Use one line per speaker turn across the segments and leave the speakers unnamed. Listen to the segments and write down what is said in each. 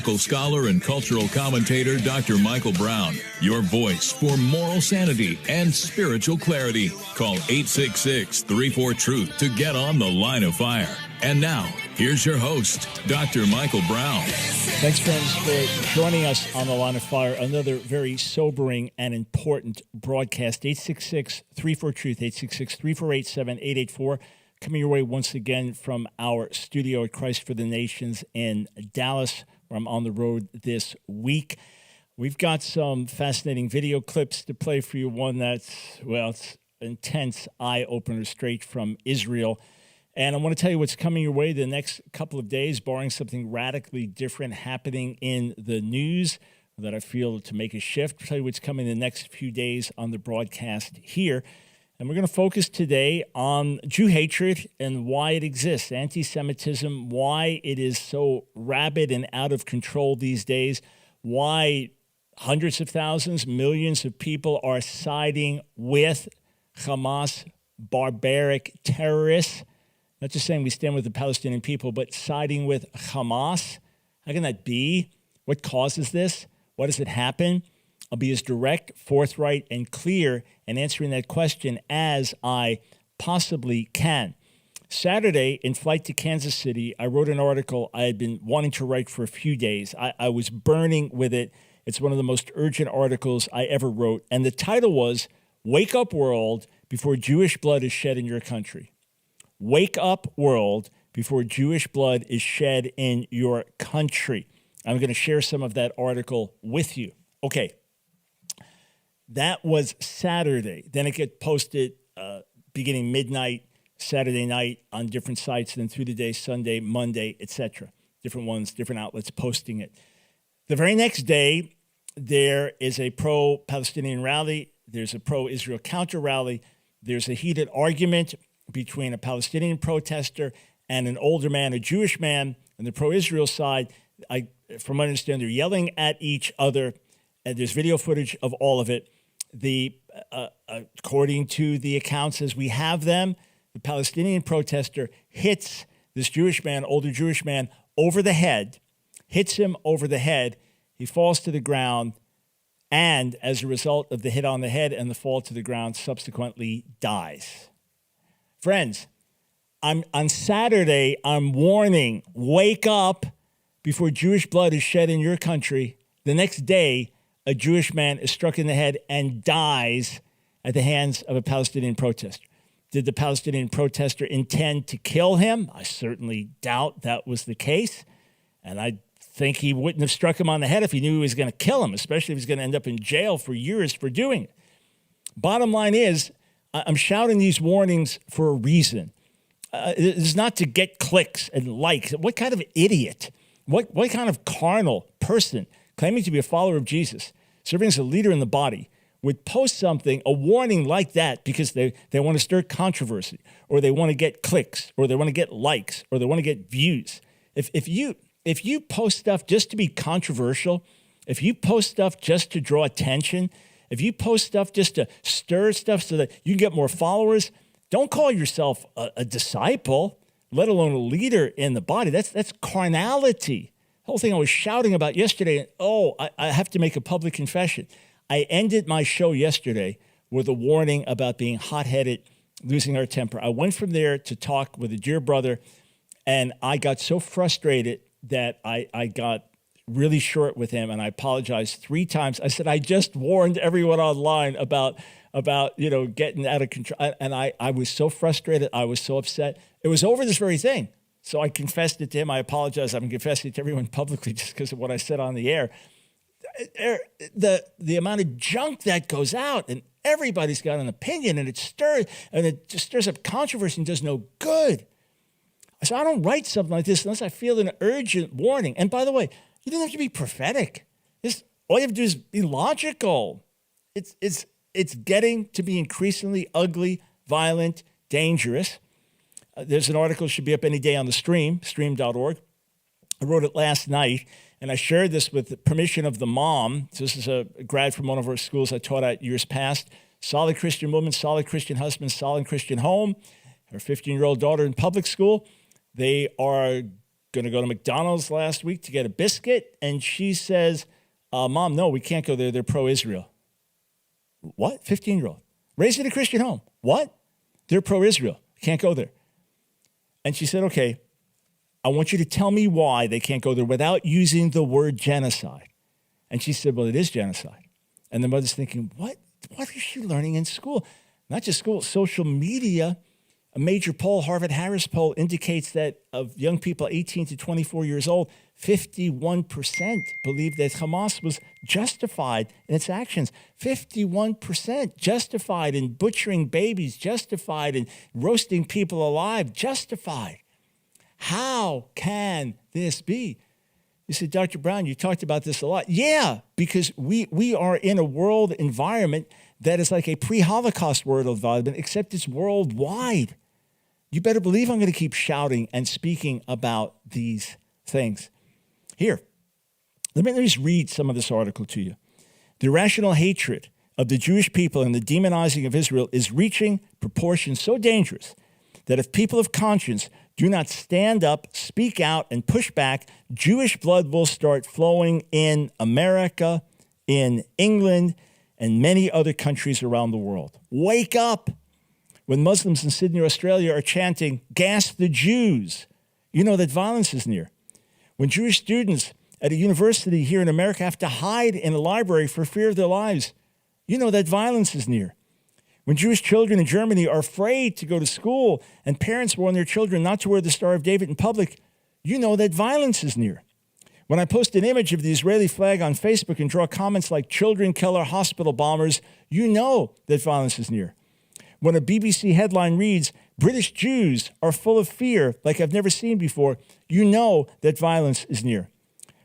biblical scholar and cultural commentator Dr. Michael Brown, your voice for moral sanity and spiritual clarity. Call 866-34-TRUTH to get on the line of fire. And now, here's your host, Dr. Michael Brown.
Thanks, friends, for joining us on the line of fire. Another very sobering and important broadcast. 866-34-TRUTH, 866-348-7884. Coming your way once again from our studio at Christ for the Nations in Dallas, where I'm on the road this week. We've got some fascinating video clips to play for you. One that's, well, it's intense eye-opener straight from Israel. And I want to tell you what's coming your way the next couple of days, barring something radically different happening in the news that I feel to make a shift. I'll tell you what's coming the next few days on the broadcast here. And we're going to focus today on Jew hatred and why it exists, anti-Semitism, why it is so rabid and out of control these days, why hundreds of thousands, millions of people are siding with Hamas, barbaric terrorists. Not just saying we stand with the Palestinian people, but siding with Hamas. How can that be? What causes this? Why does it happen? I'll be as direct, forthright, and clear in answering that question as I possibly can. Saturday, in flight to Kansas City, I wrote an article I had been wanting to write for a few days. I was burning with it. It's one of the most urgent articles I ever wrote. And the title was, Wake Up World Before Jewish Blood is Shed in Your Country. Wake up, world, before Jewish blood is shed in your country. I'm going to share some of that article with you. Okay. That was Saturday. Then it gets posted beginning midnight, Saturday night on different sites, then through the day, Sunday, Monday, etc. Different ones, different outlets posting it. The very next day, there is a pro-Palestinian rally. There's a pro-Israel counter rally. There's a heated argument between a Palestinian protester and an older man, a Jewish man, on the pro-Israel side. From what I understand, they're yelling at each other. And there's video footage of all of it. According to the accounts as we have them, the Palestinian protester hits this Jewish man, older Jewish man, over the head, hits him over the head. He falls to the ground, and as a result of the hit on the head and the fall to the ground, subsequently dies. Friends, on Saturday, I'm warning, wake up before Jewish blood is shed in your country. The next day, a Jewish man is struck in the head and dies at the hands of a Palestinian protester. Did the Palestinian protester intend to kill him? I certainly doubt that was the case. And I think he wouldn't have struck him on the head if he knew he was going to kill him, especially if he's going to end up in jail for years for doing it. Bottom line is, I'm shouting these warnings for a reason. It's not to get clicks and likes. What kind of idiot, what kind of carnal person claiming to be a follower of Jesus, serving as a leader in the body, would post something, a warning like that, because they want to stir controversy, or they want to get clicks, or they want to get likes, or they want to get views. If you post stuff just to be controversial, if you post stuff just to draw attention, if you post stuff just to stir stuff so that you get more followers, don't call yourself a disciple, let alone a leader in the body. That's carnality. The whole thing I was shouting about yesterday, I have to make a public confession. I ended my show yesterday with a warning about being hot-headed, losing our temper. I went from there to talk with a dear brother, and I got so frustrated that I got really short with him, and I apologized 3 times. I said, I just warned everyone online about getting out of control. And I was so frustrated. I was so upset. It was over this very thing. So I confessed it to him. I apologize. I'm confessing it to everyone publicly just because of what I said on the air. The amount of junk that goes out, and everybody's got an opinion, and it just stirs up controversy and does no good. So I don't write something like this unless I feel an urgent warning. And by the way, you don't have to be prophetic. All you have to do is be logical. It's getting to be increasingly ugly, violent, dangerous. There's an article, should be up any day on the stream.org. I wrote it last night, and I shared this with the permission of the mom. So this is a grad from one of our schools I taught at years past. Solid Christian woman, solid Christian husband, solid Christian home. Her 15-year-old daughter in public school. They are going to go to McDonald's last week to get a biscuit. And she says, Mom, no, we can't go there. They're pro-Israel. What? 15-year-old. Raised in a Christian home. What? They're pro-Israel. Can't go there. And she said, okay, I want you to tell me why they can't go there without using the word genocide. And she said, well, it is genocide. And the mother's thinking, what is she learning in school? Not just school, social media. A major poll, Harvard-Harris poll, indicates that of young people 18 to 24 years old, 51% believe that Hamas was justified in its actions. 51% justified in butchering babies, justified in roasting people alive, justified. How can this be? You said, Dr. Brown, you talked about this a lot. Yeah, because we are in a world environment that is like a pre-Holocaust world environment, except it's worldwide. You better believe I'm going to keep shouting and speaking about these things. Here, let me just read some of this article to you. The irrational hatred of the Jewish people and the demonizing of Israel is reaching proportions so dangerous that if people of conscience do not stand up, speak out, and push back, Jewish blood will start flowing in America, in England, and many other countries around the world. Wake up! When Muslims in Sydney, Australia are chanting, "Gas the Jews," you know that violence is near. When Jewish students at a university here in America have to hide in a library for fear of their lives, you know that violence is near. When Jewish children in Germany are afraid to go to school and parents warn their children not to wear the Star of David in public, you know that violence is near. When I post an image of the Israeli flag on Facebook and draw comments like "Children Killer Hospital Bombers," you know that violence is near. When a BBC headline reads, "British Jews are full of fear like I've never seen before," you know that violence is near.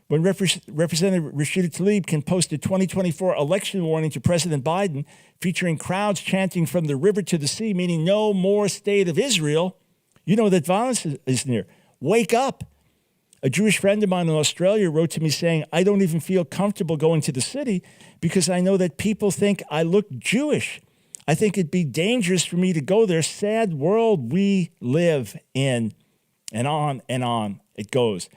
When Representative Rashida Tlaib can post a 2024 election warning to President Biden featuring crowds chanting "From the river to the sea," meaning no more state of Israel, you know that violence is near. Wake up. A Jewish friend of mine in Australia wrote to me saying, "I don't even feel comfortable going to the city because I know that people think I look Jewish. I think it'd be dangerous for me to go there. Sad world we live in." And on it goes.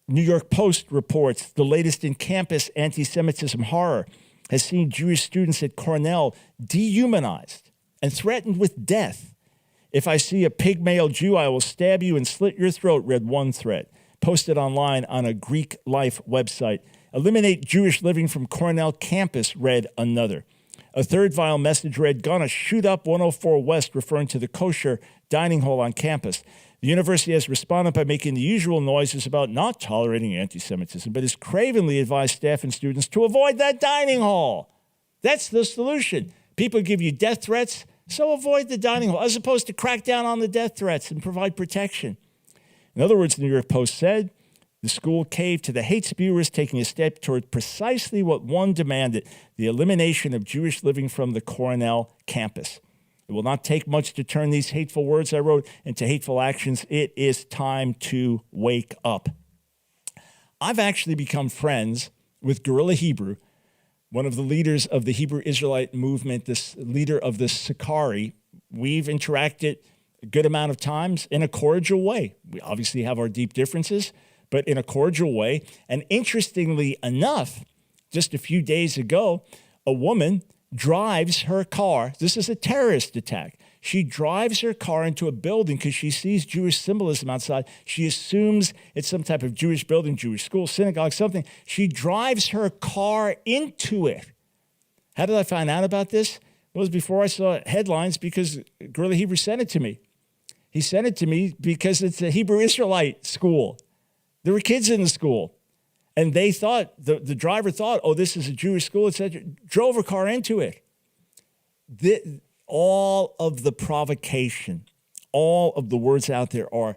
New York Post reports the latest in campus anti-Semitism horror has seen Jewish students at Cornell dehumanized and threatened with death. "If I see a pygmalion Jew, I will stab you and slit your throat," read one threat, posted online on a Greek Life website. "Eliminate Jewish living from Cornell campus," read another. A third vile message read, "Gonna shoot up 104 West," referring to the kosher dining hall on campus. The university has responded by making the usual noises about not tolerating anti-Semitism, but has cravenly advised staff and students to avoid that dining hall. That's the solution. People give you death threats, so avoid the dining hall, as opposed to crack down on the death threats and provide protection. In other words, the New York Post said, the school caved to the hate spewers, taking a step toward precisely what one demanded, the elimination of Jewish living from the Cornell campus. It will not take much to turn these hateful words I wrote into hateful actions. It is time to wake up. I've actually become friends with Guerrilla Hebrew, one of the leaders of the Hebrew Israelite movement, this leader of the Sakari. We've interacted a good amount of times in a cordial way. We obviously have our deep differences, but in a cordial way. And interestingly enough, just a few days ago, a woman drives her car. This is a terrorist attack. She drives her car into a building because she sees Jewish symbolism outside. She assumes it's some type of Jewish building, Jewish school, synagogue, something. She drives her car into it. How did I find out about this? It was before I saw headlines because Guerrilla Hebrew sent it to me. He sent it to me because it's a Hebrew Israelite school. There were kids in the school. And they thought, the driver thought, oh, this is a Jewish school, etc. Drove her car into it. All of the provocation, all of the words out there are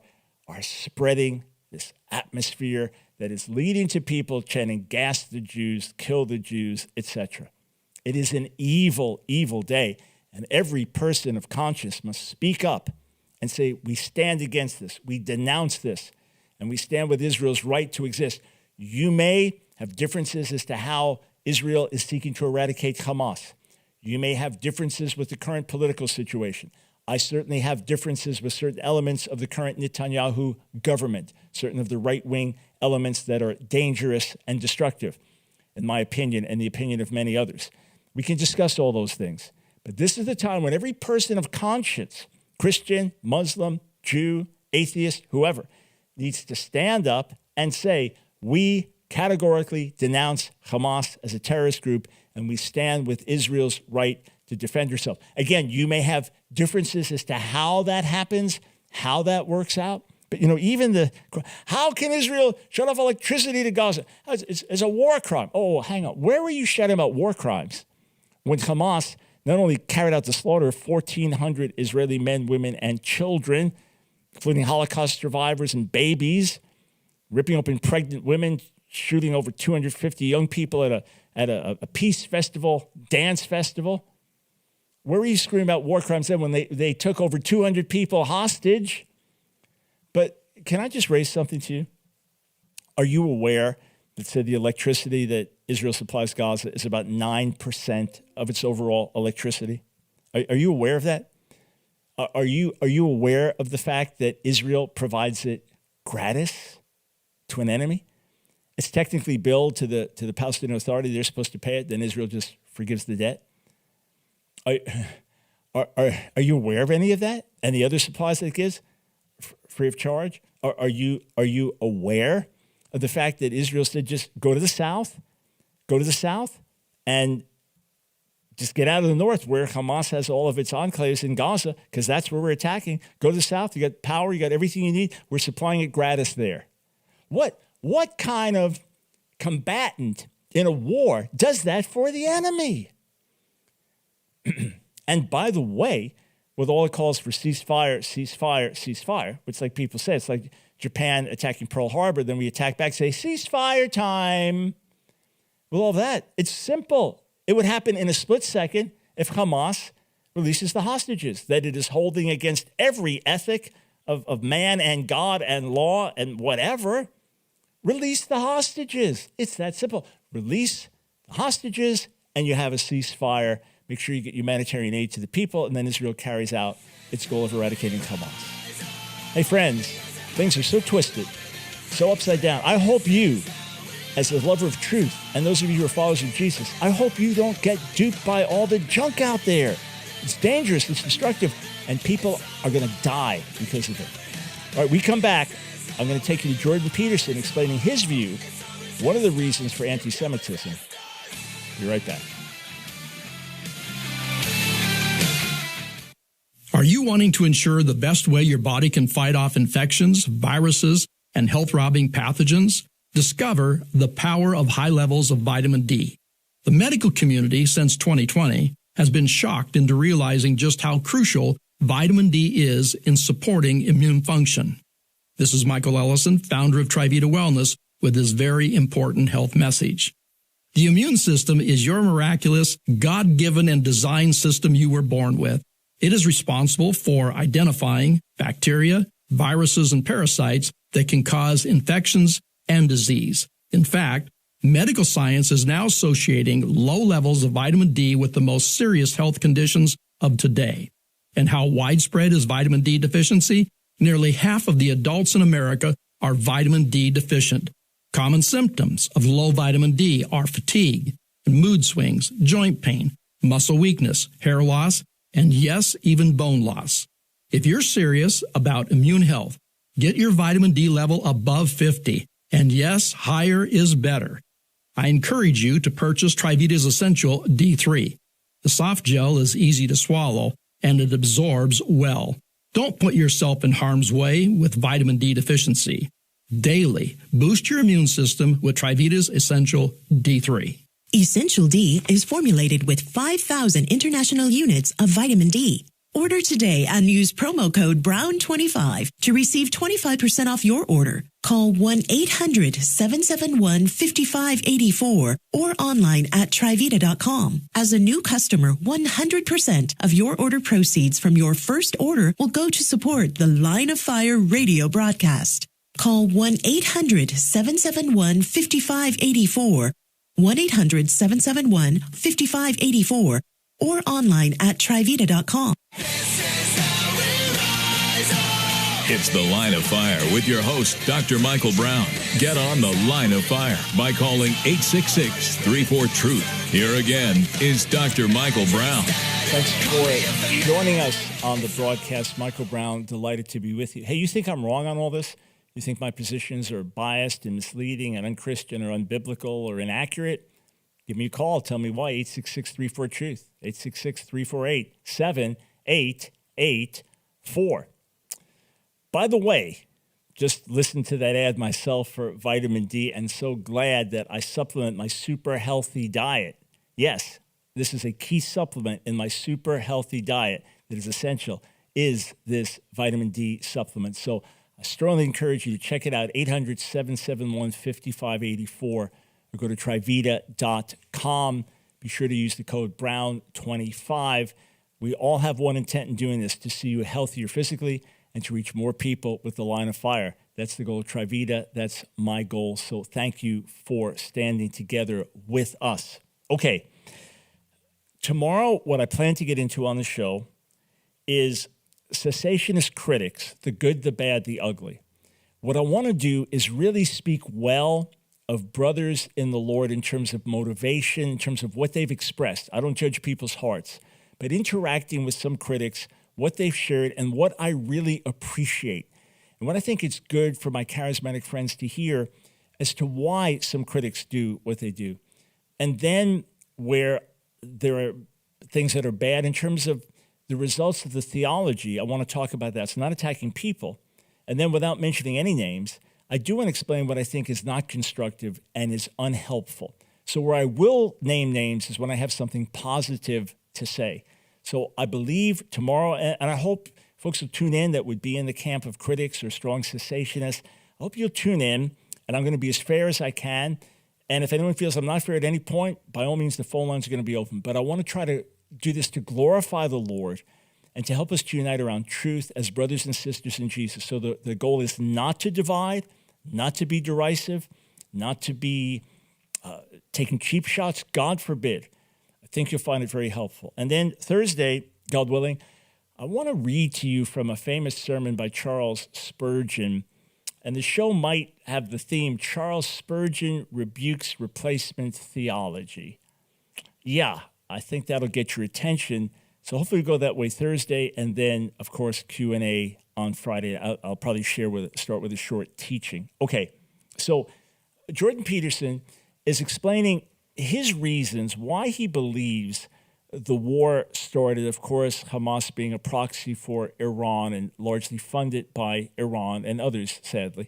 spreading this atmosphere that is leading to people chanting, "Gas the Jews, kill the Jews," etc. It is an evil, evil day. And every person of conscience must speak up and say, we stand against this, we denounce this, and we stand with Israel's right to exist. You may have differences as to how Israel is seeking to eradicate Hamas. You may have differences with the current political situation. I certainly have differences with certain elements of the current Netanyahu government, certain of the right-wing elements that are dangerous and destructive, in my opinion, and the opinion of many others. We can discuss all those things. But this is the time when every person of conscience, Christian, Muslim, Jew, atheist, whoever, needs to stand up and say, we categorically denounce Hamas as a terrorist group, and we stand with Israel's right to defend herself. Again, you may have differences as to how that happens, how that works out. But, even how can Israel shut off electricity to Gaza? It's a war crime. Oh, hang on. Where were you shouting about war crimes when Hamas not only carried out the slaughter of 1,400 Israeli men, women, and children, including Holocaust survivors and babies, ripping open pregnant women, shooting over 250 young people at a peace festival, dance festival? Where were you screaming about war crimes then when they took over 200 people hostage? But can I just raise something to you? Are you aware that the electricity that Israel supplies Gaza is about 9% of its overall electricity? Are you aware of that? Are you aware of the fact that Israel provides it gratis to an enemy? It's technically billed to the Palestinian Authority. They're supposed to pay it. Then Israel just forgives the debt. Are you aware of any of that? And the other supplies that it gives free of charge? Are you aware of the fact that Israel said just go to the south, and just get out of the north where Hamas has all of its enclaves in Gaza, because that's where we're attacking. Go to the south. You got power. You got everything you need. We're supplying it gratis there. What kind of combatant in a war does that for the enemy? And by the way, with all it calls for ceasefire, which like people say, it's like Japan attacking Pearl Harbor, then we attack back, say, ceasefire time. With all that, it's simple. It would happen in a split second if Hamas releases the hostages that it is holding against every ethic of man and God and law and whatever. Release the hostages. It's that simple. Release the hostages and you have a ceasefire. Make sure you get humanitarian aid to the people, and then Israel carries out its goal of eradicating Hamas. Hey, friends, things are so twisted, so upside down. I hope you, as a lover of truth, and those of you who are followers of Jesus, I hope you don't get duped by all the junk out there. It's dangerous, it's destructive, and people are going to die because of it. All right, we come back. I'm going to take you to Jordan Peterson explaining his view, one of the reasons for anti-Semitism. Be right back.
Are you wanting to ensure the best way your body can fight off infections, viruses, and health-robbing pathogens? Discover the power of high levels of vitamin D. The medical community since 2020 has been shocked into realizing just how crucial vitamin D is in supporting immune function. This is Michael Ellison, founder of Trivita Wellness, with this very important health message. The immune system is your miraculous, God-given and designed system you were born with. It is responsible for identifying bacteria, viruses, and parasites that can cause infections and disease. In fact, medical science is now associating low levels of vitamin D with the most serious health conditions of today. And how widespread is vitamin D deficiency? Nearly half of the adults in America are vitamin D deficient. Common symptoms of low vitamin D are fatigue, mood swings, joint pain, muscle weakness, hair loss, and yes, even bone loss. If you're serious about immune health, get your vitamin D level above 50. And yes, higher is better. I encourage you to purchase Trivita's Essential D3. The soft gel is easy to swallow and it absorbs well. Don't put yourself in harm's way with vitamin D deficiency. Daily, boost your immune system with Trivita's Essential D3.
Essential D is formulated with 5,000 international units of vitamin D. Order today and use promo code BROWN25 to receive 25% off your order. Call 1-800-771-5584 or online at Trivita.com. As a new customer, 100% of your order proceeds from your first order will go to support the Line of Fire radio broadcast. Call 1-800-771-5584, 1-800-771-5584, or online at Trivita.com.
This is
It's The Line of Fire with your host, Dr. Michael Brown. Get on The Line of Fire by calling 866-34-TRUTH. Here again is Dr. Michael Brown.
Thanks for joining us on the broadcast. Michael Brown, delighted to be with you. Hey, you think I'm wrong on all this? You think my positions are biased and misleading and unchristian or unbiblical or inaccurate? Give me a call. Tell me why. 866-34-TRUTH. 866-348-7884. By the way, just listened to that ad myself for vitamin D and so glad that I supplement my super healthy diet. Yes, this is a key supplement in my super healthy diet that is essential, is this vitamin D supplement. So I strongly encourage you to check it out, 800-771-5584, or go to trivita.com. Be sure to use the code BROWN25. We all have one intent in doing this, to see you healthier physically and to reach more people with the Line of Fire. That's the goal of Trivita. That's my goal. So thank you for standing together with us. Okay, tomorrow what I plan to get into on the show is cessationist critics, the good, the bad, the ugly. What I want to do is really speak well of brothers in the Lord in terms of motivation, in terms of what they've expressed. I don't judge people's hearts, but interacting with some critics, what they've shared, and what I really appreciate. And what I think it's good for my charismatic friends to hear as to why some critics do what they do. And then where there are things that are bad in terms of the results of the theology, I want to talk about that. It's not attacking people. And then without mentioning any names, I do want to explain what I think is not constructive and is unhelpful. So where I will name names is when I have something positive to say. So I believe tomorrow, and I hope folks will tune in that would be in the camp of critics or strong cessationists. I hope you'll tune in, and I'm going to be as fair as I can. And if anyone feels I'm not fair at any point, by all means, the phone lines are going to be open. But I want to try to do this to glorify the Lord and to help us to unite around truth as brothers and sisters in Jesus. So the goal is not to divide, not to be derisive, not to be taking cheap shots. God forbid. I think you'll find it very helpful. And then Thursday, God willing, I want to read to you from a famous sermon by Charles Spurgeon. And the show might have the theme, Charles Spurgeon Rebukes Replacement Theology. Yeah, I think that'll get your attention. So hopefully we'll go that way Thursday. And then, of course, Q&A on Friday. I'll probably start with a short teaching. Okay, so Jordan Peterson is explaining his reasons why he believes the war started, of course, Hamas being a proxy for Iran and largely funded by Iran and others, sadly.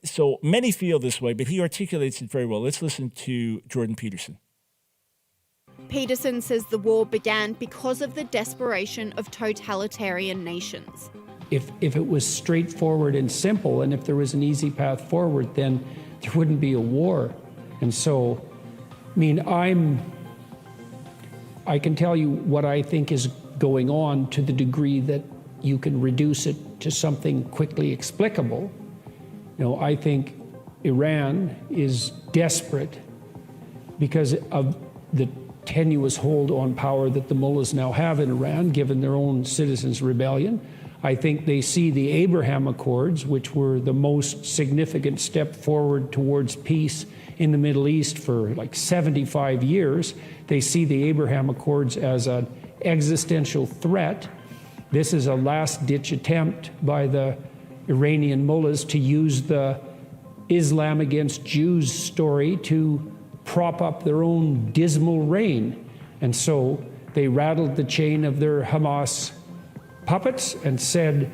So many feel this way, but he articulates it very well. Let's listen to Jordan Peterson.
Peterson says the war began because of the desperation of totalitarian nations.
If it was straightforward and simple, and if there was an easy path forward, then there wouldn't be a war. And so, I mean, I can tell you what I think is going on to the degree that you can reduce it to something quickly explicable. You know, I think Iran is desperate because of the tenuous hold on power that the mullahs now have in Iran, given their own citizens' rebellion. I think they see the Abraham Accords, which were the most significant step forward towards peace in the Middle East for like 75 years. They see the Abraham Accords as an existential threat. This is a last-ditch attempt by the Iranian mullahs to use the Islam against Jews story to prop up their own dismal reign. And so they rattled the chain of their Hamas puppets and said,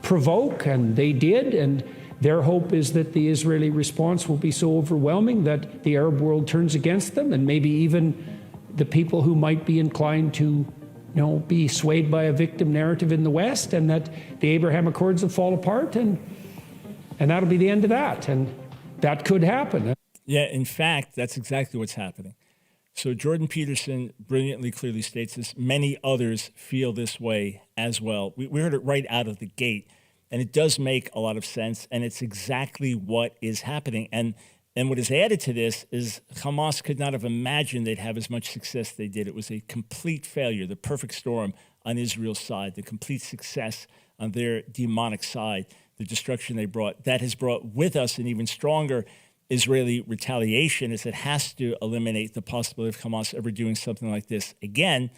provoke, and they did. And their hope is that the Israeli response will be so overwhelming that the Arab world turns against them, and maybe even the people who might be inclined to, be swayed by a victim narrative in the West, and that the Abraham Accords will fall apart, and that'll be the end of that. And that could happen.
Yeah, in fact, that's exactly what's happening. So Jordan Peterson brilliantly, clearly states this. Many others feel this way as well. We heard it right out of the gate. And it does make a lot of sense, and it's exactly what is happening. And what is added to this is Hamas could not have imagined they'd have as much success they did. It was a complete failure, the perfect storm on Israel's side, the complete success on their demonic side, the destruction they brought. That has brought with us an even stronger Israeli retaliation, as it has to eliminate the possibility of Hamas ever doing something like this again.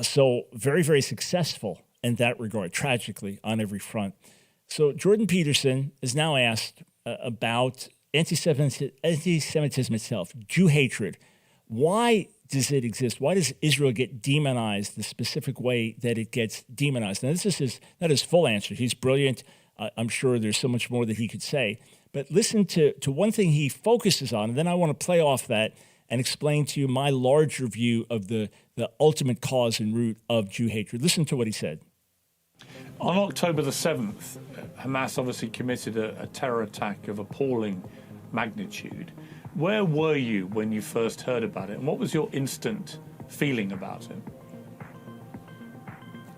So very, very successful in that regard, tragically, on every front. So Jordan Peterson is now asked about anti-Semitism itself, Jew hatred. Why does it exist? Why does Israel get demonized the specific way that it gets demonized? Now, this is not his full answer. He's brilliant. I'm sure there's so much more that he could say. But listen to one thing he focuses on, and then I want to play off that and explain to you my larger view of the ultimate cause and root of Jew hatred. Listen to what he said.
On October the 7th, Hamas obviously committed a terror attack of appalling magnitude. Where were you when you first heard about it, and what was your instant feeling about it?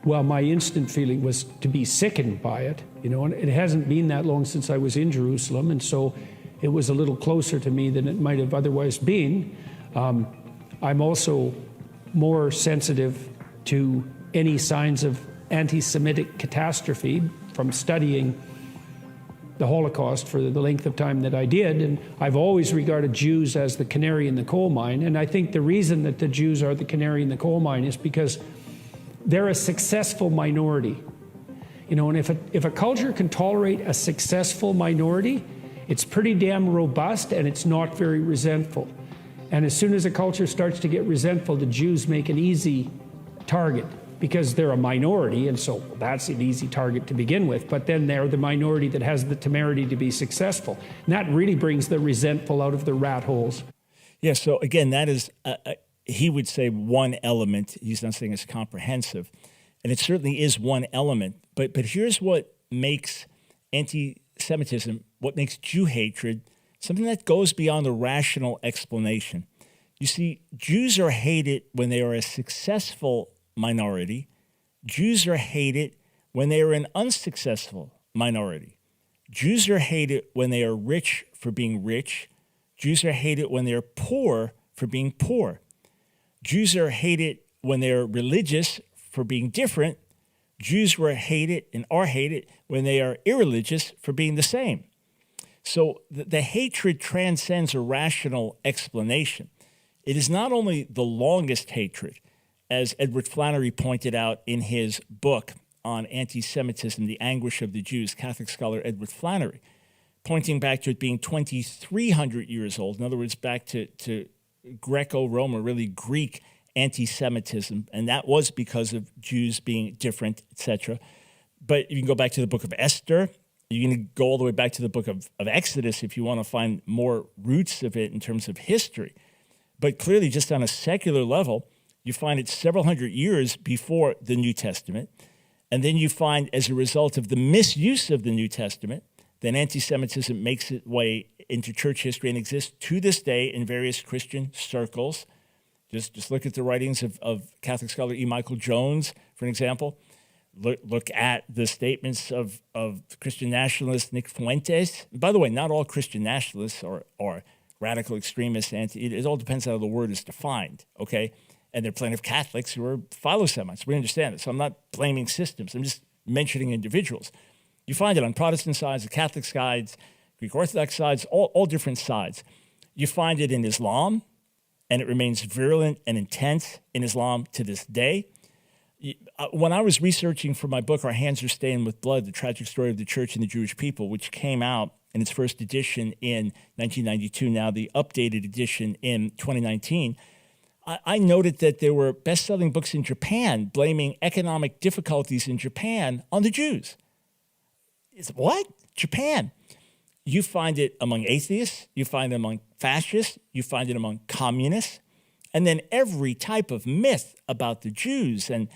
Well, my instant feeling was to be sickened by it, and it hasn't been that long since I was in Jerusalem, and so it was a little closer to me than it might have otherwise been. I'm also more sensitive to any signs of anti-Semitic catastrophe from studying the Holocaust for the length of time that I did, and I've always regarded Jews as the canary in the coal mine, and I think the reason that the Jews are the canary in the coal mine is because they're a successful minority. And if a culture can tolerate a successful minority, it's pretty damn robust and it's not very resentful. And as soon as a culture starts to get resentful, the Jews make an easy target because they're a minority, and so that's an easy target to begin with. But then they're the minority that has the temerity to be successful. And that really brings the resentful out of the rat holes.
Yeah, so again, that is, he would say, one element. He's not saying it's comprehensive. And it certainly is one element. But here's what makes anti-Semitism, what makes Jew hatred, something that goes beyond the rational explanation. You see, Jews are hated when they are a successful minority. Jews are hated when they are an unsuccessful minority. Jews are hated when they are rich for being rich. Jews are hated when they are poor for being poor. Jews are hated when they are religious for being different. Jews were hated and are hated when they are irreligious for being the same. So the hatred transcends a rational explanation. It is not only the longest hatred, as Edward Flannery pointed out in his book on anti-Semitism, The Anguish of the Jews, Catholic scholar Edward Flannery, pointing back to it being 2,300 years old, in other words, back to Greco-Roman, really Greek anti-Semitism, and that was because of Jews being different, etc. But you can go back to the book of Esther. You can go all the way back to the book of Exodus if you want to find more roots of it in terms of history. But clearly, just on a secular level, you find it several hundred years before the New Testament. And then you find, as a result of the misuse of the New Testament, that anti-Semitism makes its way into church history and exists to this day in various Christian circles. Just look at the writings of Catholic scholar E. Michael Jones, for an example. Look at the statements of Christian nationalist Nick Fuentes. By the way, not all Christian nationalists are radical extremists. It all depends on how the word is defined, okay? And there are plenty of Catholics who are philo-Semites. We understand this. So I'm not blaming systems. I'm just mentioning individuals. You find it on Protestant sides, the Catholic sides, Greek Orthodox sides, all different sides. You find it in Islam, and it remains virulent and intense in Islam to this day. When I was researching for my book, Our Hands Are Stained with Blood, The Tragic Story of the Church and the Jewish People, which came out in its first edition in 1992, now the updated edition in 2019, I noted that there were best-selling books in Japan blaming economic difficulties in Japan on the Jews. What? Japan. You find it among atheists, you find it among fascists, you find it among communists, and then every type of myth about the Jews. And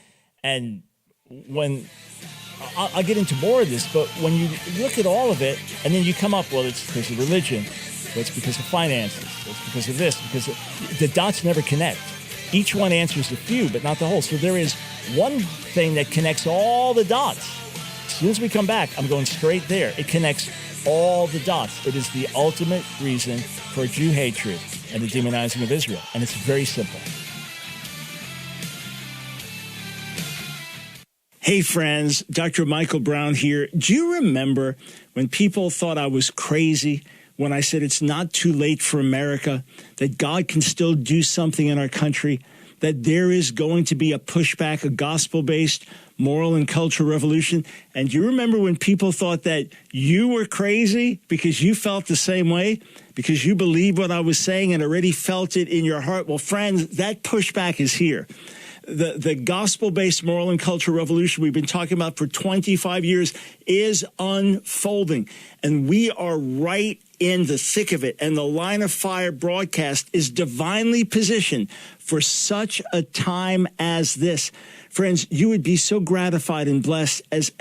when, I'll get into more of this, but when you look at all of it, and then you come up, well, it's because of religion, well, it's because of finances, well, it's because of this, because the dots never connect. Each one answers a few, but not the whole. So there is one thing that connects all the dots. As soon as we come back, I'm going straight there. It connects all the dots. It is the ultimate reason for Jew hatred and the demonizing of Israel. And it's very simple. Hey, friends, Dr. Michael Brown here. Do you remember when people thought I was crazy when I said it's not too late for America, that God can still do something in our country, that there is going to be a pushback, a gospel-based moral and cultural revolution? And do you remember when people thought that you were crazy because you felt the same way, because you believed what I was saying and already felt it in your heart? Well, friends, that pushback is here. The gospel-based moral and cultural revolution we've been talking about for 25 years is unfolding, and we are right in the thick of it. And the Line of Fire broadcast is divinely positioned for such a time as this. Friends, you would be so gratified and blessed as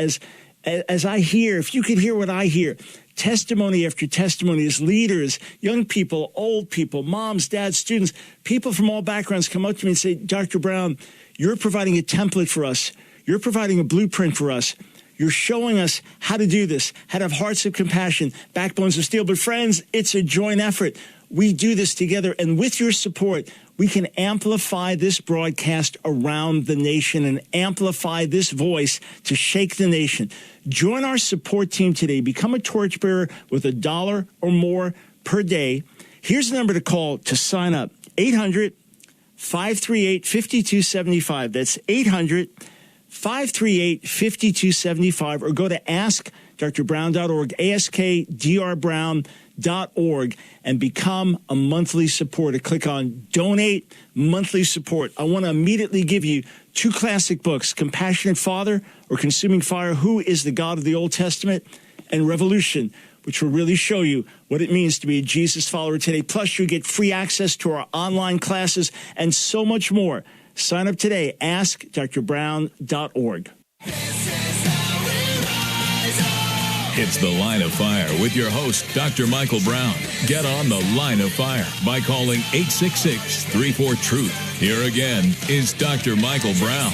I hear, if you could hear what I hear, testimony after testimony as leaders, young people, old people, moms, dads, students, people from all backgrounds come up to me and say, Dr. Brown, you're providing a template for us. You're providing a blueprint for us. You're showing us how to do this, how to have hearts of compassion, backbones of steel. But friends, it's a joint effort. We do this together. And with your support, we can amplify this broadcast around the nation and amplify this voice to shake the nation. Join our support team today. Become a torchbearer with $1 or more per day. Here's the number to call to sign up. 800-538-5275. That's 800-538-5275. Or go to AskDrBrown.org, AskDrBrown.org, and become a monthly supporter. Click on Donate Monthly Support. I want to immediately give you 2 classic books, Compassionate Father or Consuming Fire, Who is the God of the Old Testament, and Revolution, which will really show you what it means to be a Jesus follower today. Plus, you get free access to our online classes and so much more. Sign up today, AskDrBrown.org.
It's the Line of Fire with your host, Dr. Michael Brown. Get on the Line of Fire by calling 866-34-TRUTH. Here again is Dr. Michael Brown.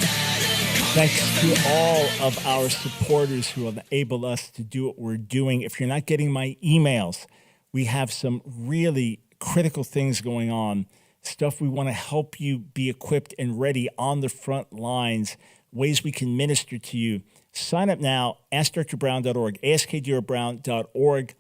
Thanks to all of our supporters who have enabled us to do what we're doing. If you're not getting my emails, we have some really critical things going on, stuff we want to help you be equipped and ready on the front lines, ways we can minister to you. Sign up now, AskDrBrown.org, AskDrBrown.org.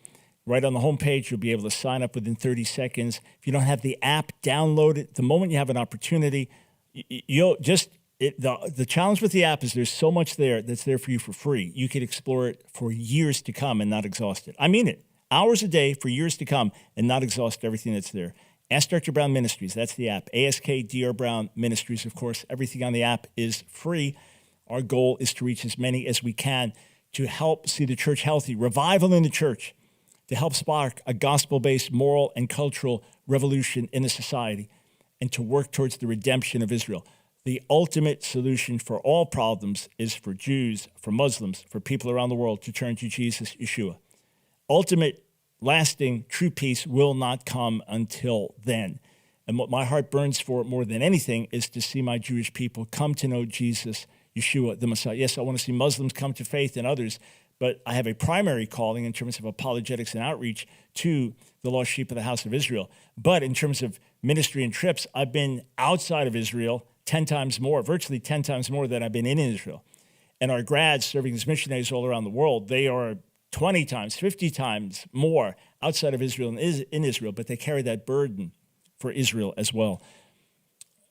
Right on the homepage, you'll be able to sign up within 30 seconds. If you don't have the app, download it. The moment you have an opportunity, you'll just... The challenge with the app is there's so much there that's there for you for free. You could explore it for years to come and not exhaust it. I mean it. Hours a day for years to come and not exhaust everything that's there. Ask Dr. Brown Ministries. That's the app. AskDrBrown Ministries, of course. Everything on the app is free. Our goal is to reach as many as we can to help see the church healthy, revival in the church, to help spark a gospel-based moral and cultural revolution in the society, and to work towards the redemption of Israel. The ultimate solution for all problems is for Jews, for Muslims, for people around the world to turn to Jesus, Yeshua. Ultimate, lasting, true peace will not come until then. And what my heart burns for more than anything is to see my Jewish people come to know Jesus, Yeshua, the Messiah. Yes, I want to see Muslims come to faith and others, but I have a primary calling in terms of apologetics and outreach to the lost sheep of the house of Israel. But in terms of ministry and trips, I've been outside of Israel 10 times more, virtually 10 times more than I've been in Israel. And our grads serving as missionaries all around the world, they are 20 times, 50 times more outside of Israel than in Israel, but they carry that burden for Israel as well.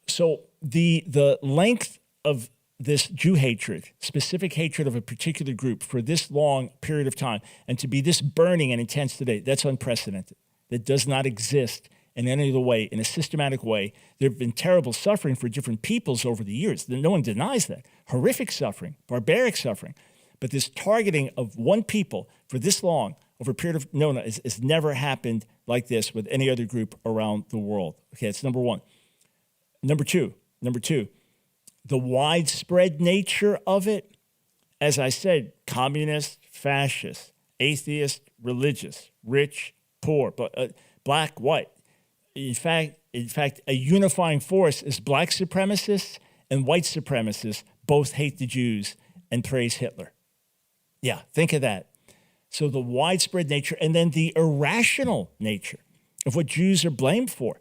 So the length of this Jew hatred, specific hatred of a particular group for this long period of time, and to be this burning and intense today, that's unprecedented. That does not exist in any other way, in a systematic way. There have been terrible suffering for different peoples over the years. No one denies that. Horrific suffering, barbaric suffering. But this targeting of one people for this long, over a period of has never happened like this with any other group around the world. Okay, that's number one. Number two, the widespread nature of it, as I said, communist, fascist, atheist, religious, rich, poor, but black, white. In fact, a unifying force is black supremacists and white supremacists both hate the Jews and praise Hitler. Yeah, think of that. So the widespread nature and then the irrational nature of what Jews are blamed for.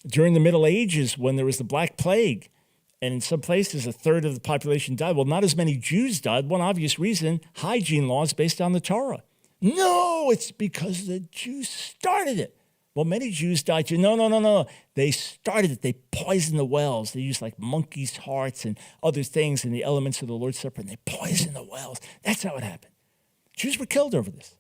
During the Middle Ages, when there was the Black Plague, And in some places, a third of the population died. Well, not as many Jews died. One obvious reason, hygiene laws based on the Torah. No, it's because the Jews started it. Well, many Jews died too. No. They started it. They poisoned the wells. They used like monkeys' hearts and other things in the elements of the Lord's Supper, and they poisoned the wells. That's how it happened. Jews were killed over this.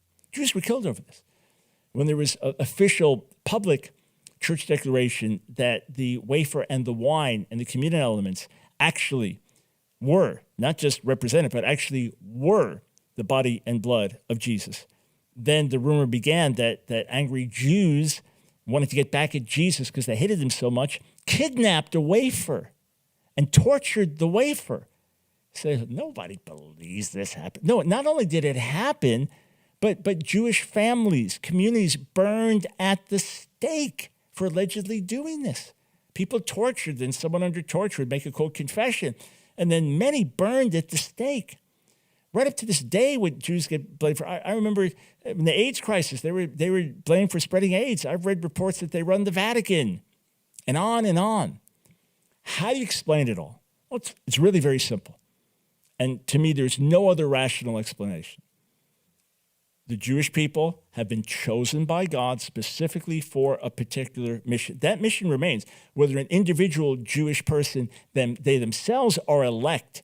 When there was an official public church declaration that the wafer and the wine and the communion elements actually were, not just represented, but actually were the body and blood of Jesus, then the rumor began that angry Jews wanted to get back at Jesus because they hated him so much, kidnapped a wafer and tortured the wafer. So nobody believes this happened. No, not only did it happen, but Jewish families, communities burned at the stake for allegedly doing this. People tortured, and someone under torture would make a quote confession, and then many burned at the stake. Right up to this day, what Jews get blamed for. I remember in the AIDS crisis, they were blamed for spreading AIDS. I've read reports that they run the Vatican, and on and on. How do you explain it all? Well, it's really very simple. And to me, there's no other rational explanation. The Jewish people have been chosen by God specifically for a particular mission. That mission remains. Whether an individual Jewish person, they themselves are elect,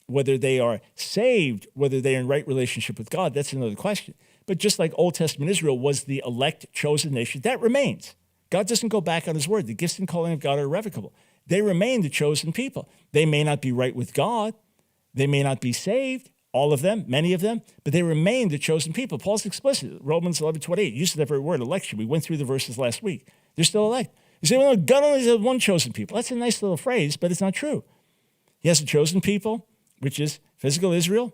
whether they are saved, whether they are in right relationship with God, that's another question. But just like Old Testament Israel was the elect chosen nation, that remains. God doesn't go back on his word. The gifts and calling of God are irrevocable. They remain the chosen people. They may not be right with God. They may not be saved, all of them, many of them, but they remain the chosen people. Paul's explicit. Romans 11:28 uses that very word, election. We went through the verses last week. They're still elect. You say, well, God only has one chosen people. That's a nice little phrase, but it's not true. He has a chosen people, which is physical Israel,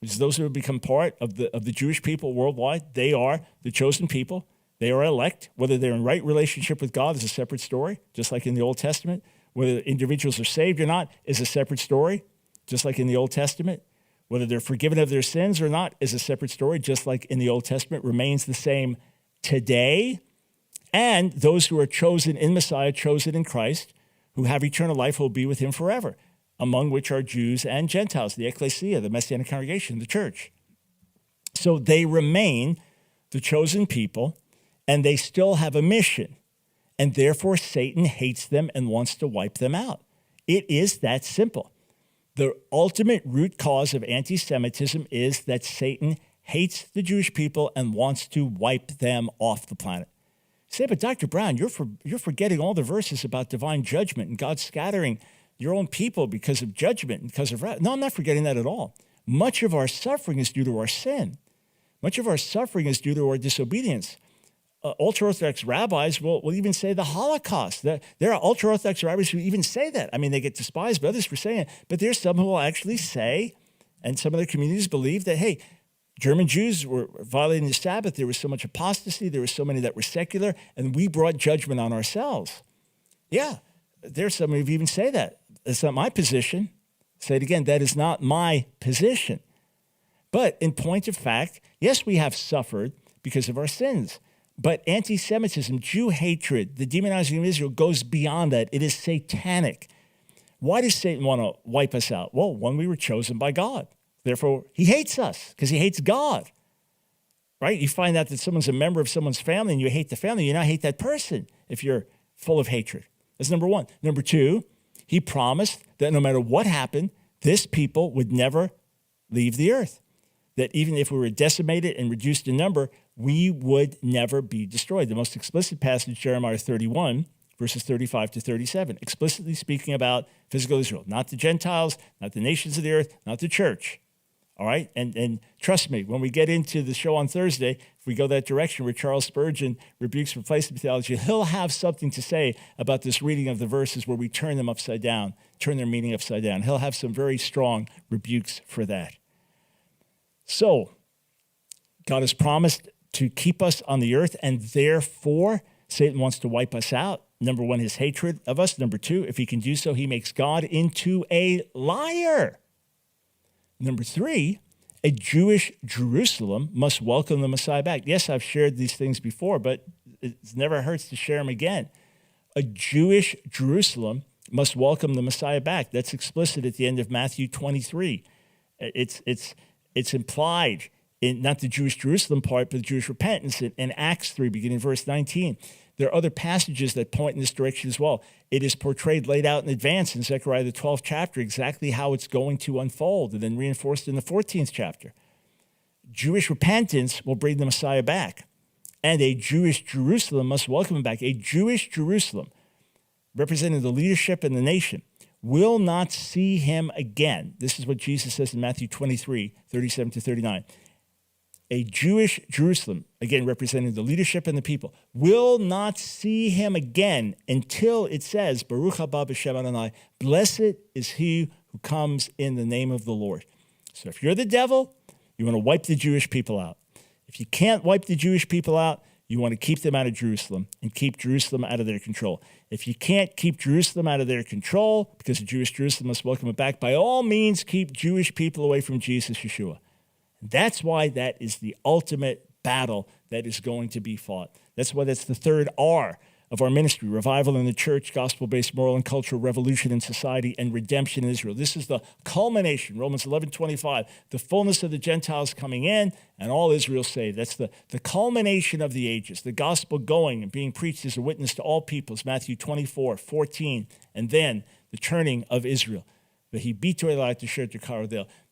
which is those who have become part of the Jewish people worldwide. They are the chosen people. They are elect. Whether they're in right relationship with God is a separate story, just like in the Old Testament. Whether individuals are saved or not is a separate story, just like in the Old Testament. Whether they're forgiven of their sins or not is a separate story, just like in the Old Testament, remains the same today. And those who are chosen in Messiah, chosen in Christ, who have eternal life, will be with him forever, among which are Jews and Gentiles, the ecclesia, the Messianic congregation, the church. So they remain the chosen people, and they still have a mission. And therefore, Satan hates them and wants to wipe them out. It is that simple. The ultimate root cause of anti-Semitism is that Satan hates the Jewish people and wants to wipe them off the planet. You say, but Dr. Brown, you're forgetting all the verses about divine judgment and God scattering your own people because of judgment and because of wrath. No, I'm not forgetting that at all. Much of our suffering is due to our sin. Much of our suffering is due to our disobedience. Ultra-Orthodox rabbis will even say the Holocaust. There are ultra-Orthodox rabbis who even say that. I mean, they get despised by others for saying it, but there's some who will actually say, and some of their communities believe that, hey, German Jews were violating the Sabbath. There was so much apostasy. There were so many that were secular, and we brought judgment on ourselves. Yeah, there's some who even say that. That's not my position. Say it again, that is not my position. But in point of fact, yes, we have suffered because of our sins. But anti-Semitism, Jew hatred, the demonizing of Israel goes beyond that. It is satanic. Why does Satan want to wipe us out? Well, one, we were chosen by God. Therefore, he hates us because he hates God, right? You find out that someone's a member of someone's family and you hate the family, you now hate that person if you're full of hatred. That's number one. Number two, he promised that no matter what happened, this people would never leave the earth. That even if we were decimated and reduced in number, we would never be destroyed. The most explicit passage, Jeremiah 31, verses 35 to 37, explicitly speaking about physical Israel, not the Gentiles, not the nations of the earth, not the church. All right? And trust me, when we get into the show on Thursday, if we go that direction where Charles Spurgeon rebukes replacement theology, he'll have something to say about this reading of the verses where we turn them upside down, turn their meaning upside down. He'll have some very strong rebukes for that. So, God has promised to keep us on the earth, and therefore, Satan wants to wipe us out. Number one, his hatred of us. Number two, if he can do so, he makes God into a liar. Number three, a Jewish Jerusalem must welcome the Messiah back. Yes, I've shared these things before, but it never hurts to share them again. A Jewish Jerusalem must welcome the Messiah back. That's explicit at the end of Matthew 23. It's implied in not the Jewish Jerusalem part, but the Jewish repentance in Acts 3, beginning verse 19. There are other passages that point in this direction as well. It is portrayed, laid out in advance in Zechariah, the 12th chapter, exactly how it's going to unfold, and then reinforced in the 14th chapter. Jewish repentance will bring the Messiah back, and a Jewish Jerusalem must welcome him back. A Jewish Jerusalem, representing the leadership and the nation, will not see him again. This is what Jesus says in Matthew 23, 37 to 39. A Jewish Jerusalem, again representing the leadership and the people, will not see him again until it says, Baruch haba b'shem Adonai, blessed is he who comes in the name of the Lord. So if you're the devil, you want to wipe the Jewish people out. If you can't wipe the Jewish people out, you want to keep them out of Jerusalem and keep Jerusalem out of their control. If you can't keep Jerusalem out of their control, because the Jewish Jerusalem must welcome it back, by all means, keep Jewish people away from Jesus, Yeshua. That's why that is the ultimate battle that is going to be fought. That's why that's the third R of our ministry: revival in the church, gospel-based moral and cultural revolution in society, and redemption in Israel. This is the culmination, Romans 11:25, the fullness of the Gentiles coming in and all Israel saved. That's the culmination of the ages, the gospel going and being preached as a witness to all peoples, Matthew 24:14, and then the turning of Israel. They'll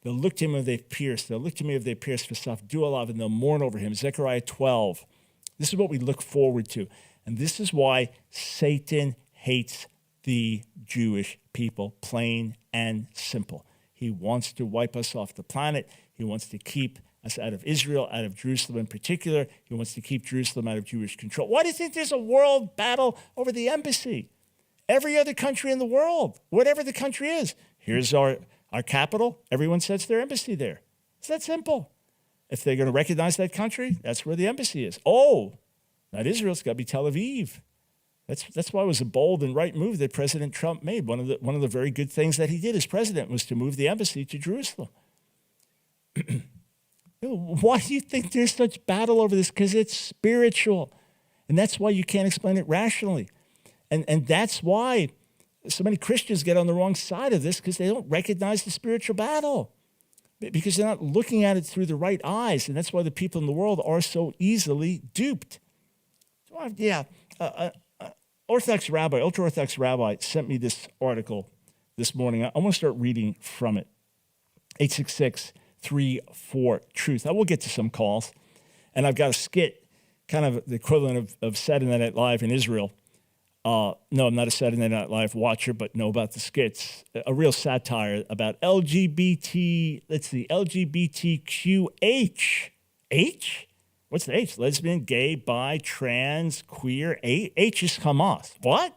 look to him if they've pierced. They'll look to me if they've pierced for stuff. Do alav, and they'll mourn over him. Zechariah 12. This is what we look forward to. And this is why Satan hates the Jewish people, plain and simple. He wants to wipe us off the planet. He wants to keep us out of Israel, out of Jerusalem in particular. He wants to keep Jerusalem out of Jewish control. Why do you think there's a world battle over the embassy? Every other country in the world, whatever the country is, here's our capital. Everyone sets their embassy there. It's that simple. If they're going to recognize that country, that's where the embassy is. Oh, not Israel. It's got to be Tel Aviv. That's why it was a bold and right move that President Trump made. One of the very good things that he did as president was to move the embassy to Jerusalem. Why do you think there's such battle over this? Because it's spiritual. And that's why you can't explain it rationally. And that's why so many Christians get on the wrong side of this, because they don't recognize the spiritual battle, because they're not looking at it through the right eyes. And that's why the people in the world are so easily duped. Ultra-Orthodox rabbi sent me this article this morning. I want to start reading from it. 866-34-TRUTH. I will get to some calls. And I've got a skit, kind of the equivalent of Saturday Night Live in Israel. No, I'm not a Saturday Night Live watcher, but know about the skits. A real satire about LGBTQH. H? What's the H? Lesbian, gay, bi, trans, queer. H is Hamas. What?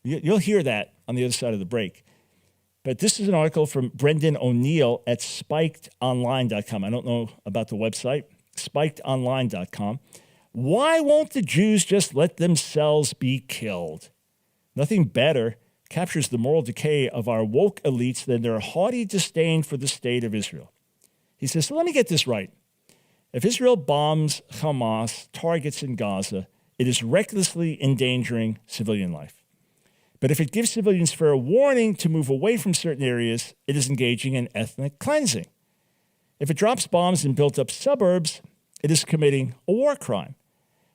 You'll hear that on the other side of the break. But this is an article from Brendan O'Neill at spikedonline.com. I don't know about the website. Spikedonline.com. Why won't the Jews just let themselves be killed? Nothing better captures the moral decay of our woke elites than their haughty disdain for the state of Israel. He says, so let me get this right. If Israel bombs Hamas targets in Gaza, it is recklessly endangering civilian life. But if it gives civilians fair warning to move away from certain areas, it is engaging in ethnic cleansing. If it drops bombs in built-up suburbs, it is committing a war crime.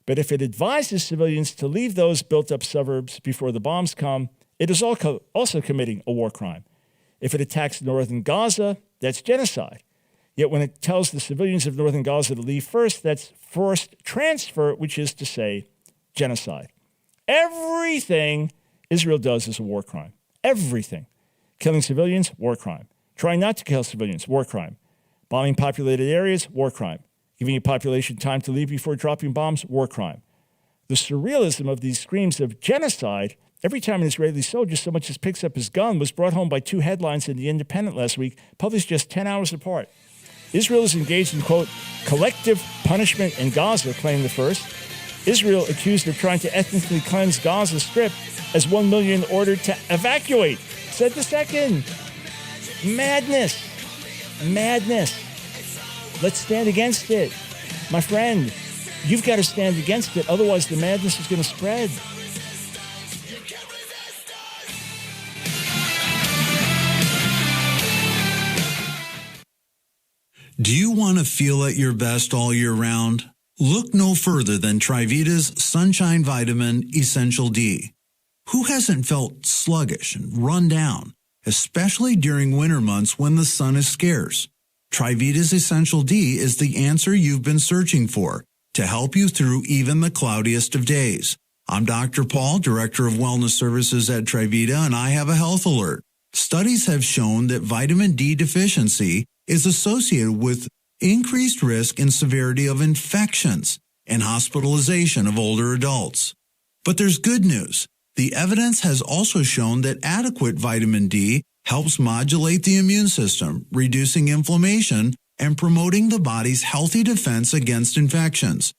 But if it advises civilians to leave those built-up suburbs before the bombs come, it is also committing a war crime. If it attacks northern Gaza, that's genocide. Yet when it tells the civilians of northern Gaza to leave first, that's forced transfer, which is to say, genocide. Everything Israel does is a war crime. Everything. Killing civilians, war crime. Trying not to kill civilians, war crime. Bombing populated areas, war crime. Giving a population time to leave before dropping bombs, war crime. The surrealism of these screams of genocide, every time an Israeli soldier so much as picks up his gun, was brought home by two headlines in The Independent last week, published just 10 hours apart. Israel is engaged in, quote, collective punishment in Gaza, claimed the first. Israel accused of trying to ethnically cleanse Gaza Strip as 1 million ordered to evacuate, said the second. Madness. Let's stand against it. My friend, you've got to stand against it. Otherwise, the madness is going to spread.
Do you want to feel at your best all year round? Look no further than Trivita's Sunshine Vitamin Essential D. Who hasn't felt sluggish and run down, especially during winter months when the sun is scarce? Trivita's Essential D is the answer you've been searching for to help you through even the cloudiest of days. I'm Dr. Paul, Director of Wellness Services at Trivita, and I have a health alert. Studies have shown that vitamin D deficiency is associated with increased risk and severity of infections and hospitalization of older adults. But there's good news. The evidence has also shown that adequate vitamin D helps modulate the immune system, reducing inflammation and promoting the body's healthy defense against infections.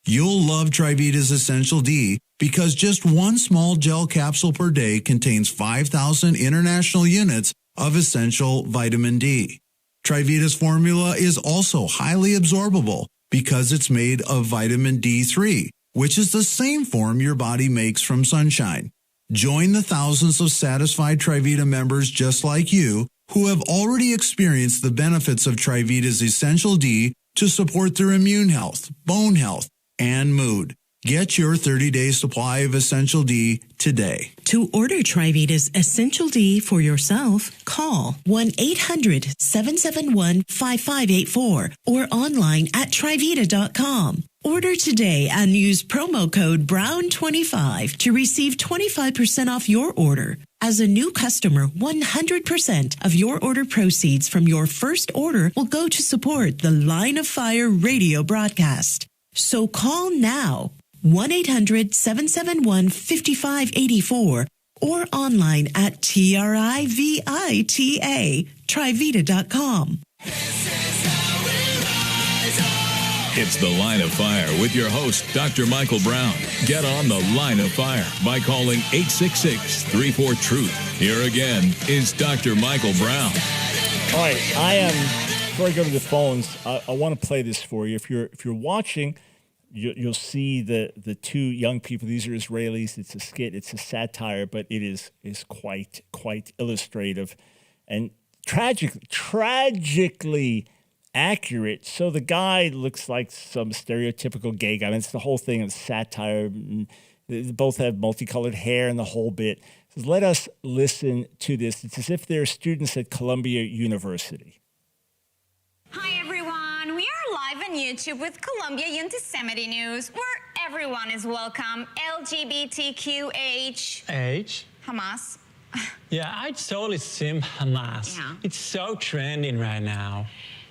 You'll love Trivita's Essential D because just one small gel capsule per day contains 5,000 international units of essential vitamin D. Trivita's formula is also highly absorbable because it's made of vitamin D3, which is the same form your body makes from sunshine. Join the thousands of satisfied Trivita members just like you who have already experienced the benefits of Trivita's Essential D to support their immune health, bone health, and mood. Get your 30-day supply of Essential D today.
To order Trivita's Essential D for yourself, call 1-800-771-5584 or online at Trivita.com. Order today and use promo code BROWN25 to receive 25% off your order. As a new customer, 100% of your order proceeds from your first order will go to support the Line of Fire radio broadcast. So call now, 1-800-771-5584 or online at Trivita.com.
It's the Line of Fire with your host, Dr. Michael Brown. Get on the Line of Fire by calling 866-34-TRUTH. Here again is Dr. Michael Brown.
All right, before I go to the phones, I want to play this for you. If you're watching, you'll see the two young people. These are Israelis. It's a skit. It's a satire, but it is quite illustrative and tragically accurate. So the guy looks like some stereotypical gay guy. I mean, it's the whole thing of satire. They both have multicolored hair and the whole bit. So let us listen to this. It's as if they're students at Columbia University.
Hi, everyone. We are live on YouTube with Columbia Anti-Semitic News, where everyone is welcome. LGBTQH.
H?
Hamas.
Yeah, I totally sim Hamas.
Yeah.
It's so trending right now.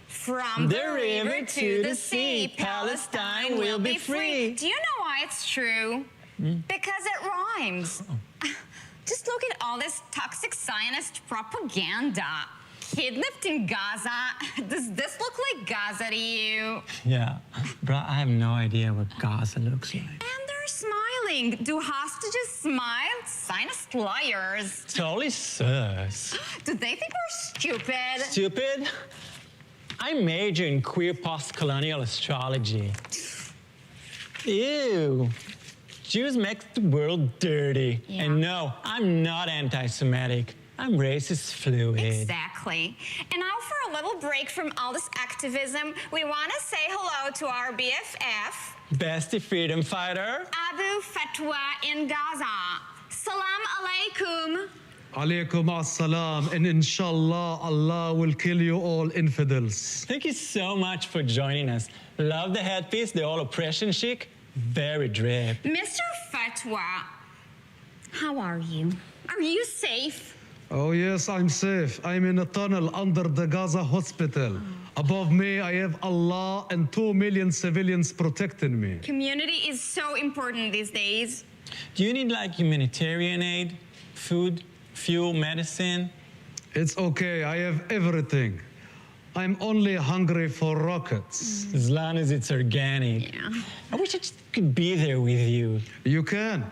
From the river to the sea, Palestine will be free. Do you know why it's true? Because it rhymes. Just look at all this toxic Zionist propaganda. Kidnapped in Gaza. Does this look like Gaza to you?
Yeah, bro, I have no idea what Gaza looks like.
And they're smiling. Do hostages smile? Zionist liars.
Totally sus.
Do they think we're stupid?
Stupid? I major in queer post-colonial astrology. Ew. Jews make the world dirty.
Yeah.
And no, I'm not anti-Semitic. I'm racist fluid.
Exactly. And now for a little break from all this activism, we want to say hello to our BFF.
Bestie freedom fighter.
Abu Fatwa in Gaza. Salam alaikum.
Alaykum as-salam, and inshallah, Allah will kill you all infidels.
Thank you so much for joining us. Love the headpiece, the all oppression chic. Very drip.
Mr. Fatwa, how are you? Are you safe?
Oh yes, I'm safe. I'm in a tunnel under the Gaza hospital. Above me, I have Allah and 2 million civilians protecting me.
Community is so important these days.
Do you need like humanitarian aid, food, fuel, medicine?
It's okay, I have everything. I'm only hungry for rockets.
As long as it's organic.
Yeah.
I wish I just could be there with you.
You can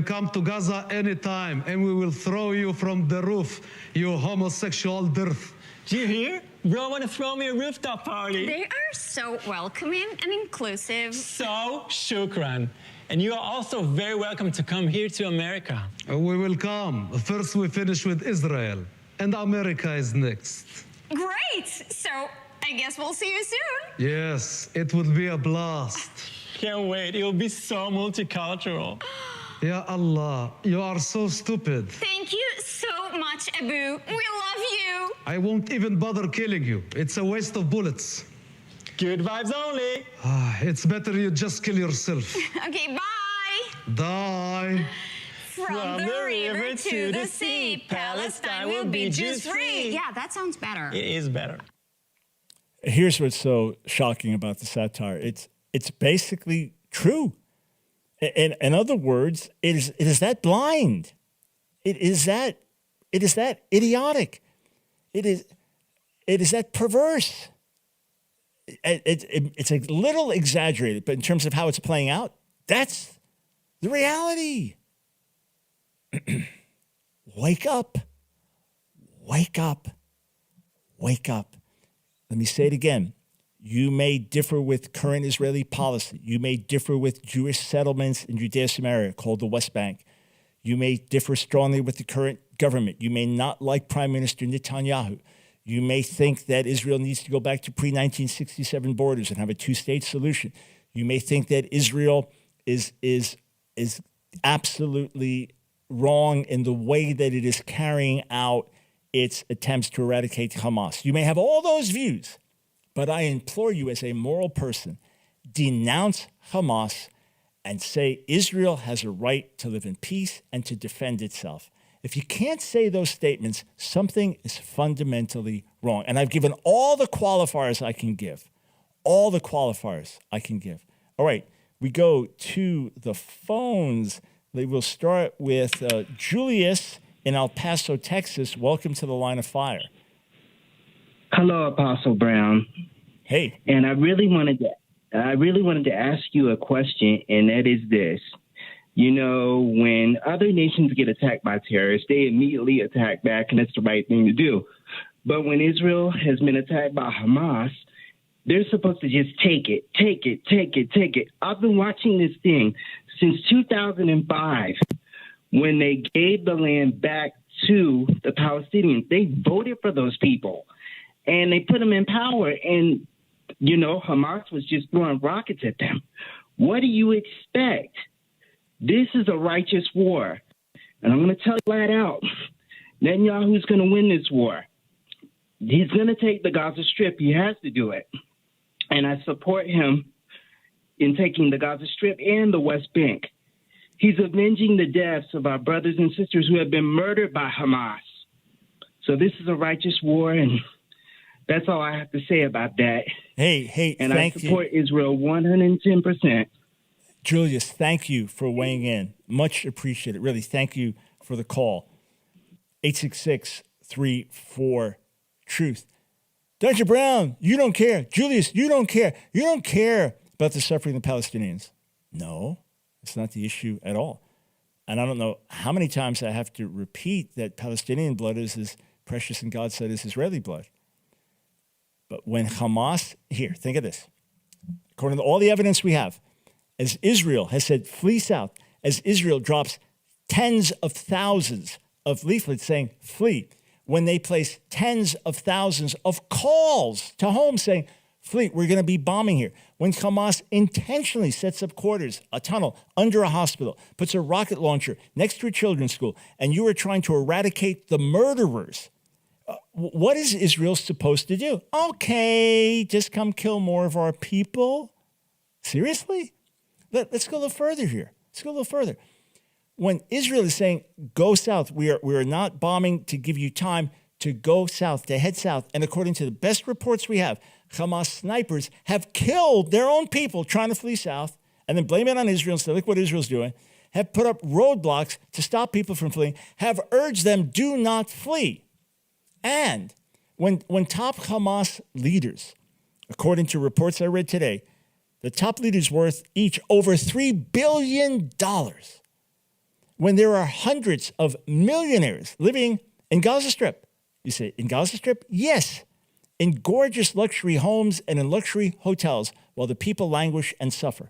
come to Gaza anytime and we will throw you from the roof, you homosexual dirt.
Do you hear? Bro, want to throw me a rooftop party?
They are so welcoming and inclusive.
So shukran. And you are also very welcome to come here to America.
We will come. First we finish with Israel, and America is next.
Great! So I guess we'll see you soon.
Yes, it would be a blast.
Can't wait. It will be so multicultural.
Ya Allah, you are so stupid.
Thank you so much, Abu. We love you.
I won't even bother killing you. It's a waste of bullets.
Good vibes only.
It's better you just kill yourself.
Okay, bye.
Die.
From the river to the sea, Palestine will be Jews-free. Yeah, that sounds better.
It is better.
Here's what's so shocking about the satire. It's basically true. In other words, it is that blind. It is that idiotic. It is that perverse. It's a little exaggerated, but in terms of how it's playing out, that's the reality. Wake up. Wake up. Wake up. Let me say it again. You may differ with current Israeli policy. You may differ with Jewish settlements in Judea-Samaria called the West Bank. You may differ strongly with the current government. You may not like Prime Minister Netanyahu. You may think that Israel needs to go back to pre-1967 borders and have a two-state solution. You may think that Israel is absolutely wrong in the way that it is carrying out its attempts to eradicate Hamas. You may have all those views, but I implore you as a moral person, denounce Hamas and say Israel has a right to live in peace and to defend itself. If you can't say those statements, something is fundamentally wrong. And I've given all the qualifiers I can give. All the qualifiers I can give. All right, we go to the phones. We will start with Julius in El Paso, Texas. Welcome to the Line of Fire.
Hello, Apostle Brown.
Hey.
And I really wanted to ask you a question, and that is this. You know, when other nations get attacked by terrorists, they immediately attack back, and that's the right thing to do. But when Israel has been attacked by Hamas, they're supposed to just take it. I've been watching this thing since 2005 when they gave the land back to the Palestinians. They voted for those people, and they put them in power, and, you know, Hamas was just throwing rockets at them. What do you expect? This is a righteous war. And I'm going to tell you flat out, Netanyahu's going to win this war. He's going to take the Gaza Strip. He has to do it. And I support him in taking the Gaza Strip and the West Bank. He's avenging the deaths of our brothers and sisters who have been murdered by Hamas. So this is a righteous war, and that's all I have to say about that.
Hey,
and
thank
I support Israel 110%.
Julius, thank you for weighing in. Much appreciated. Really, thank you for the call. 866-34-TRUTH. Dr. Brown, you don't care. Julius, you don't care. You don't care about the suffering of the Palestinians. No, it's not the issue at all. And I don't know how many times I have to repeat that Palestinian blood is as precious in God's sight as Israeli blood. But when Hamas, here, think of this. According to all the evidence we have, as Israel has said, flee south, as Israel drops tens of thousands of leaflets saying, flee, when they place tens of thousands of calls to homes saying, flee, we're going to be bombing here. When Hamas intentionally sets up quarters, a tunnel under a hospital, puts a rocket launcher next to a children's school, and you are trying to eradicate the murderers, what is Israel supposed to do? Okay, just come kill more of our people? Seriously? Let's go a little further here. Let's go a little further. When Israel is saying, go south, we are not bombing to give you time to go south, to head south. And according to the best reports we have, Hamas snipers have killed their own people trying to flee south and then blame it on Israel instead, like what Israel's doing, have put up roadblocks to stop people from fleeing, have urged them, do not flee. And when top Hamas leaders, according to reports I read today, the top leaders worth each over $3 billion. When there are hundreds of millionaires living in Gaza Strip. You say, in Gaza Strip? Yes. In gorgeous luxury homes and in luxury hotels while the people languish and suffer.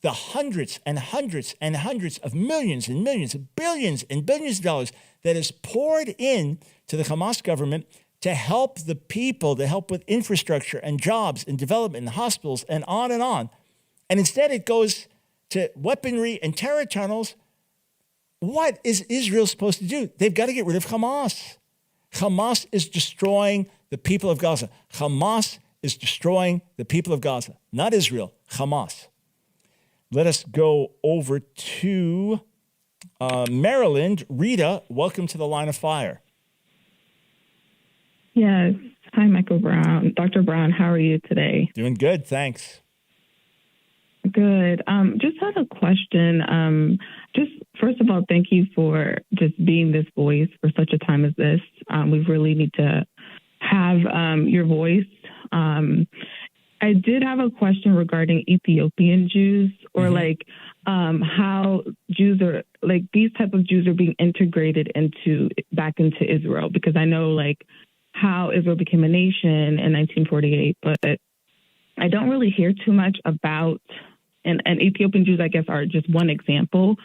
The hundreds and hundreds and hundreds of millions and millions of billions and billions of dollars that is poured in to the Hamas government to help the people, to help with infrastructure and jobs and development and hospitals and on and on. And instead it goes to weaponry and terror tunnels. What is Israel supposed to do? They've got to get rid of Hamas. Hamas is destroying the people of Gaza. Hamas is destroying the people of Gaza, not Israel, Hamas. Let us go over to Maryland. Rita, welcome to the Line of Fire.
Yes. Hi, Michael Brown. Dr. Brown, how are you today?
Doing good, thanks.
Good. Just had a question. Just first of all, thank you for just being this voice for such a time as this. We really need to have your voice. I did have a question regarding Ethiopian Jews, or how Jews are, like, these type of Jews are being integrated back into Israel, because I know how Israel became a nation in 1948, but I don't really hear too much about, and Ethiopian Jews, I guess, are just one example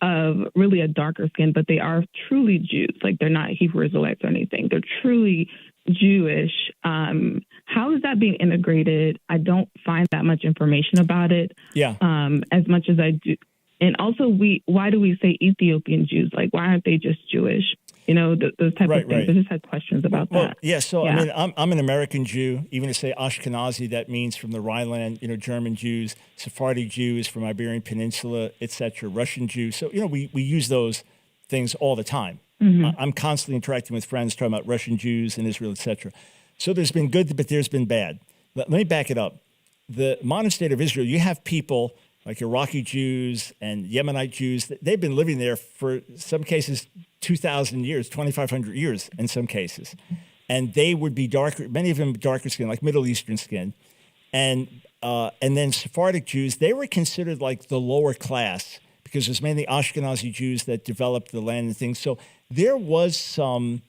of really a darker skin, but they are truly Jews. Like, they're not Hebrew Israelites or anything. They're truly Jewish. How is that being integrated? I don't find that much information about it. Yeah. As much as I do. And also, why do we say Ethiopian Jews? Like, why aren't they just Jewish? Those type of things. Right. I just had questions about that.
Yeah, so, yeah. I mean, I'm an American Jew. Even to say Ashkenazi, that means from the Rhineland, German Jews, Sephardi Jews from Iberian Peninsula, etc., Russian Jews. So, we use those things all the time. Mm-hmm. I'm constantly interacting with friends talking about Russian Jews in Israel, etc. So there's been good, but there's been bad. Let me back it up. The modern state of Israel, you have people like Iraqi Jews and Yemenite Jews. They've been living there for some cases 2,000 years, 2,500 years in some cases. And they would be darker, many of them darker skin, like Middle Eastern skin. And then Sephardic Jews, they were considered like the lower class because there's mainly Ashkenazi Jews that developed the land and things. So there was some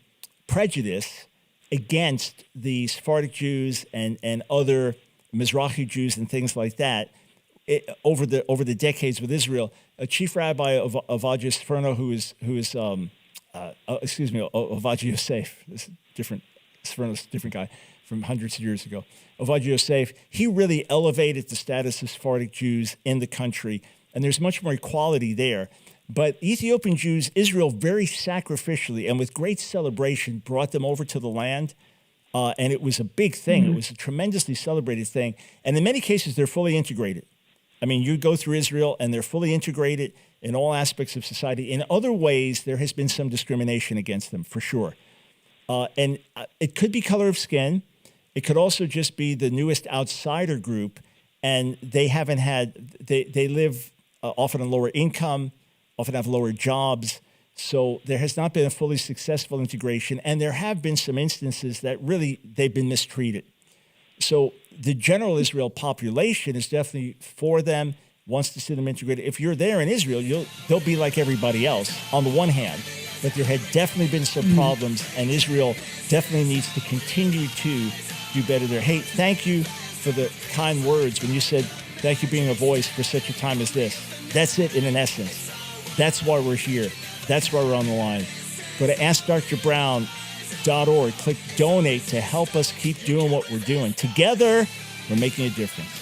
prejudice against the Sephardic Jews and other Mizrahi Jews and things like that over the decades with Israel. A chief rabbi of Ovadia Sforno, who is Ovadia Yosef, this different Sforno's different guy from hundreds of years ago. Ovadia Yosef, he really elevated the status of Sephardic Jews in the country, and there's much more equality there. But Ethiopian Jews, Israel very sacrificially and with great celebration brought them over to the land. And it was a big thing. Mm-hmm. It was a tremendously celebrated thing. And in many cases, they're fully integrated. I mean, you go through Israel and they're fully integrated in all aspects of society. In other ways, there has been some discrimination against them, for sure. And it could be color of skin. It could also just be the newest outsider group. And they haven't had, they live often on lower income, often have lower jobs. So there has not been a fully successful integration. And there have been some instances that really they've been mistreated. So the general Israel population is definitely for them, wants to see them integrated. If you're there in Israel, they'll be like everybody else on the one hand. But there had definitely been some problems, and Israel definitely needs to continue to do better there. Hey, thank you for the kind words when you said, thank you for being a voice for such a time as this. That's it in an essence. That's why we're here. That's why we're on the line. Go to AskDrBrown.org. Click donate to help us keep doing what we're doing. Together, we're making a difference.